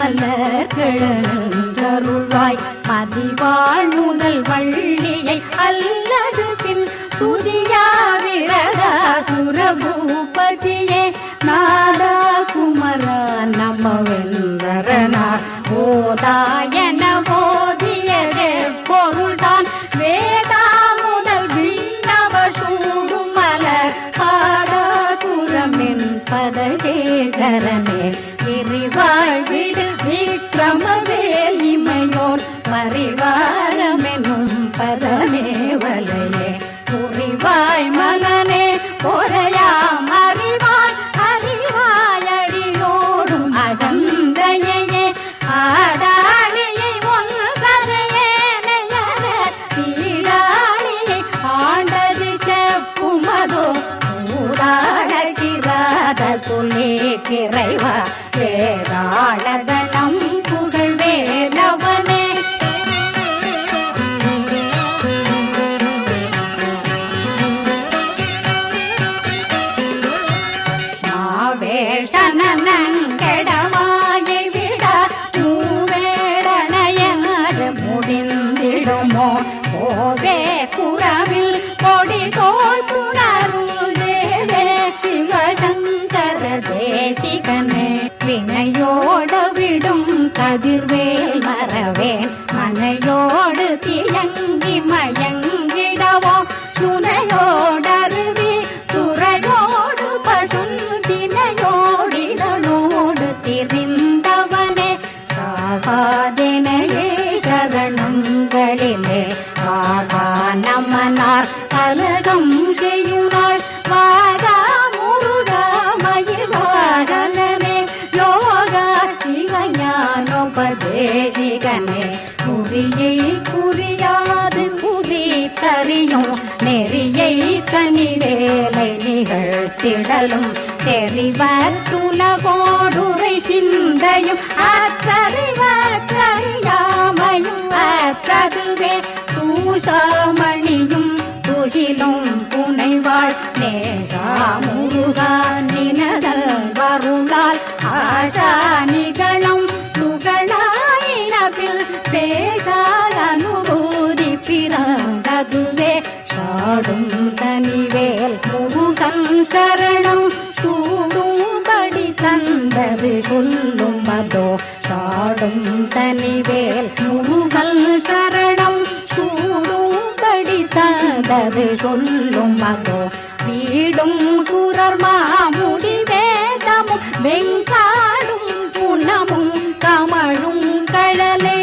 அருள்வாய் மதிவாழ்நுதல் வள்ளியை அல்லது பின் துதியா விரதா சுரபூபதியே நாதா குமரா நமவெந்தரனா ஓதாயன போதியதே பொருள்தான் வேதா முதல் விண்ணவ சூடும் மலர் பாதா குரமின் பதசேகரனே விரிவாய் விடு விக்ரமவேல் இமையோன் பரிவாரமெனும் பதமேவலையே புரிவாய் மனனே பொறையாம் அறிவாய் அறிவாயடியோடும் அகந்தையே ஆடாளியை ஒன்றரையே நெய்யர தீடாளியை ஆண்டது செப்புமதோ ஊடாடகிராத புலே கிரைவா வேதாளகணம் புகழ் வேலவனே. மாவேஷனங்கெடவாயை விட மூவேடனையது முடிந்திடுமோ கோவே குரவில் கொடி தோல் புணருள் தேவே சிவசங்கர தேசிகனே. வினையோட விடும் கதிர்வேல் மறவேன் மனையோடு தியங்கி மயங்கிடவோ சுனையோடருவி துறையோடு பசுந்தினையோடிதனோடு திரிந்தவனே சாகாதெனையே சரணங்களிலே வாகா நமனார் கலகம் செய்யுனாள் வாகா முருகா மயில்வாகனே யோகா சிவஞானோபதேசிகனே. குறியை குறியாது குறி தறியும் நெறியை தனி வேலை நிகழ்த்திடலும் செறிவத்துலகோடுரை சிந்தையும் அத்தறிவற்றறியாமையும் அற்றதுவே தூசாமணியும் துகிலும் புனைவாள் நேசா முருகா நினதல் வருளால் ஆசா நிகழும் துகளாயினபில் பேசால் அனுபூதி பிறந்ததுவே சாடும் தனிவேல் முருகன் சரணம் சூடும்படி தந்தது சொல்லும் அதோ சாடும் தனிவேல் முருகன் சரணம் சூடும்படி தந்தது சொல்லும் அதோ வீடும் சுரர் மாமுடி வேதமும் வெங்காடும் புனமும் கமழும் கழலே.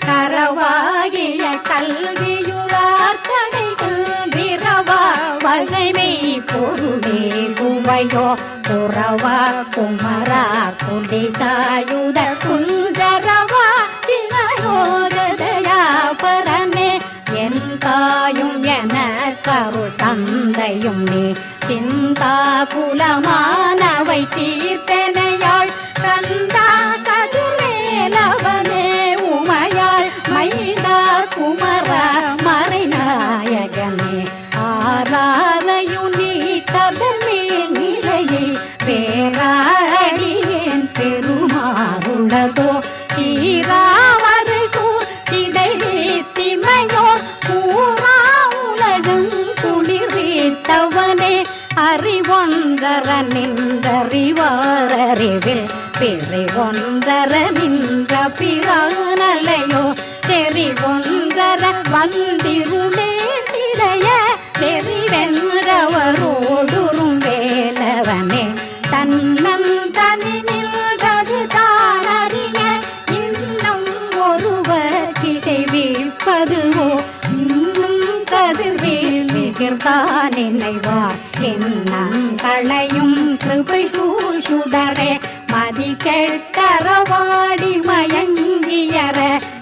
கரவாகிய கல்வியுளார் கடை செல்விரவா வகைமை பொருளே குவையோ புறவா குமரா குடிசாயுத குஞ்சரவா சிவயோதயா பரமே. என் தாயும் என கருள் தந்தையும் நீ சிந்தா குலமானவை தீர்த்தனையாள் கந்தா கதிரேலவனே உமையாள் மைதா குமர மர வேறாடியேன் பெருமாறுளதோ சீராவது சிதை வீத்திமையோ பூரா உலகம் குளிர் வீத்தவனே அறிவொன்றர நின்றறிவாரறிவில் பிறவொன்றர நின்ற பிரானலையோ செறிவொன்றர வந்திருளே சிறைய வெறிவென்றவரோடுறும் வேலவனே தன்னந்தனி நின்றது தானறிய இன்னும் ஒருவர் திசை வீழ்ப்பதுவோ இன்னும் கதிர்வேல் மிகர்தான் நினைவார் என்னங்களையும் கிருபை சுடரே மதி கெட்டரவாடி மயங்கியற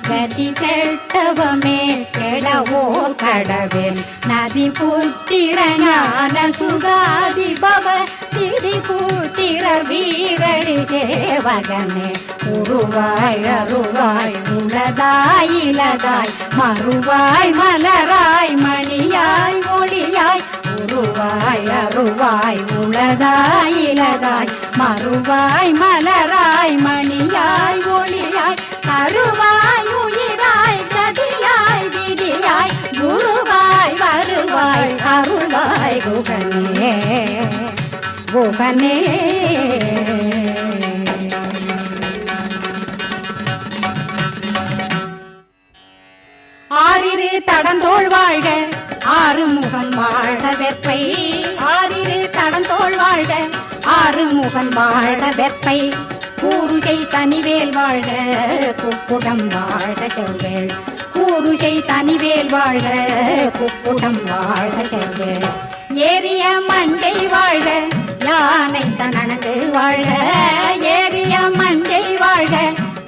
கதி கெட்டவமே கெடவோ கடவேன் நதி புத்திர ஞான சுகாதிபவ திதி புத்திர வீரடி சேவகனே உருவாய் அருவாய் உளதாய் இலதாய் மறுவாய் மலராய் மணியாய் ஒளியாய் உருவாய் அருவாய் உளதாய் இலதாய் மறுவாய் மலராய் மணியாய் ஒளியாய் கருவாய் உயிராய் கதியாய் விதியாய் குருவாய் வருவாய் அருளாய் குகனே குகனே ஆரிரு தடந்தோள் வாழ்க ஆறுமுகன் வாழ்க வெப்பை ஆரிரு தடந்தோள் வாழ்க ஆறுமுகன் வாழ்க வெப்பை கூறுசை தனிவேல் வாழ்க குப்புடம் வாழ்க செவ்வேள் கூறுசை தனிவேல் வாழ்க குப்புடம் வாழ்க செவ்வேள் ஏரிய மண்டை வாழ்க யானை தனனங்கு வாழ்க ஏரிய மண்டை வாழ்க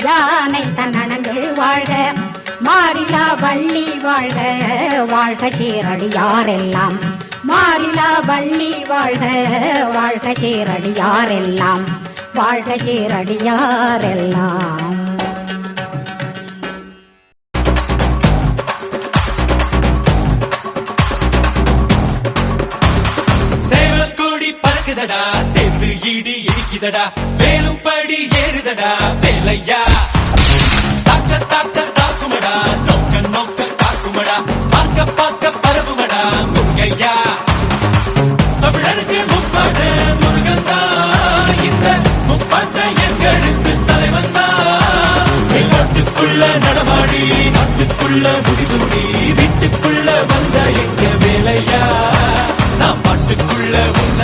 யானை தனனங்கு வாழ்க மாறிலா வள்ளி வாழ்க வாழ்க சீரடியாரெல்லாம் மாறிலா வள்ளி வாழ்க வாழ்க சீரடியாரெல்லாம் வாழ்க சீரடியாரெல்லாம். சேவற்கொடி பறக்குதடா சேர்த்து இடி இடிக்குதடா வேலும் படி ஏறுதடா வேலையா தாக்க தாக்க தாக்குமடா நோக்க நோக்க காக்குமடா பார்க்க பார்க்க பரவுமடா முருகையா தமிழருக்கு முப்பாட்ட முருகன் தான் இந்த முப்பாட்ட எங்களுக்கு தலைவன் தான் நாட்டுக்குள்ள நடமாடி நாட்டுக்குள்ள முடிசூடி வீட்டுக்குள்ள வந்த எங்க வேலையா நான் பாட்டுக்குள்ள உன்ன